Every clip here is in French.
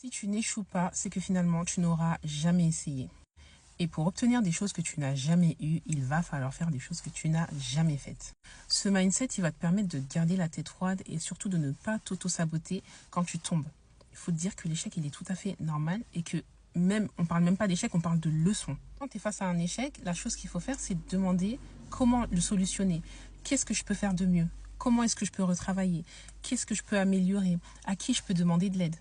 Si tu n'échoues pas, c'est que finalement, tu n'auras jamais essayé. Et pour obtenir des choses que tu n'as jamais eues, il va falloir faire des choses que tu n'as jamais faites. Ce mindset, il va te permettre de garder la tête froide et surtout de ne pas t'auto-saboter quand tu tombes. Il faut te dire que l'échec, il est tout à fait normal et que même, on parle même pas d'échec, on parle de leçon. Quand tu es face à un échec, la chose qu'il faut faire, c'est de demander comment le solutionner. Qu'est-ce que je peux faire de mieux? Comment est-ce que je peux retravailler? Qu'est-ce que je peux améliorer? À qui je peux demander de l'aide?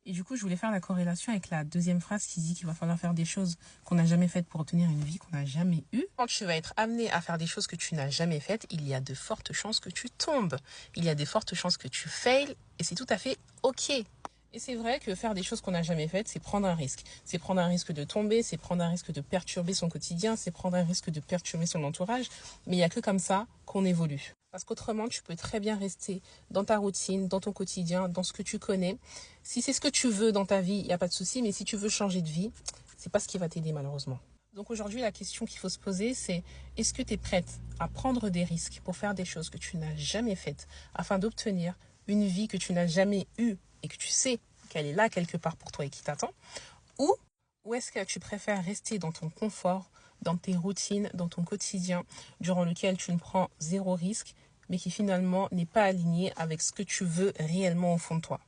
Et du coup, je voulais faire la corrélation avec la deuxième phrase qui dit qu'il va falloir faire des choses qu'on n'a jamais faites pour obtenir une vie qu'on n'a jamais eue. Quand tu vas être amené à faire des choses que tu n'as jamais faites, il y a de fortes chances que tu tombes. Il y a de fortes chances que tu fails et c'est tout à fait OK. Et c'est vrai que faire des choses qu'on n'a jamais faites, c'est prendre un risque. C'est prendre un risque de tomber, c'est prendre un risque de perturber son quotidien, c'est prendre un risque de perturber son entourage. Mais il n'y a que comme ça qu'on évolue. Parce qu'autrement, tu peux très bien rester dans ta routine, dans ton quotidien, dans ce que tu connais. Si c'est ce que tu veux dans ta vie, il n'y a pas de souci. Mais si tu veux changer de vie, c'est pas ce qui va t'aider malheureusement. Donc aujourd'hui, la question qu'il faut se poser, c'est est-ce que tu es prête à prendre des risques pour faire des choses que tu n'as jamais faites afin d'obtenir une vie que tu n'as jamais eue et que tu sais qu'elle est là quelque part pour toi et qui t'attend? Ou est-ce que tu préfères rester dans ton confort, dans tes routines, dans ton quotidien, durant lequel tu ne prends zéro risque, mais qui finalement n'est pas aligné avec ce que tu veux réellement au fond de toi?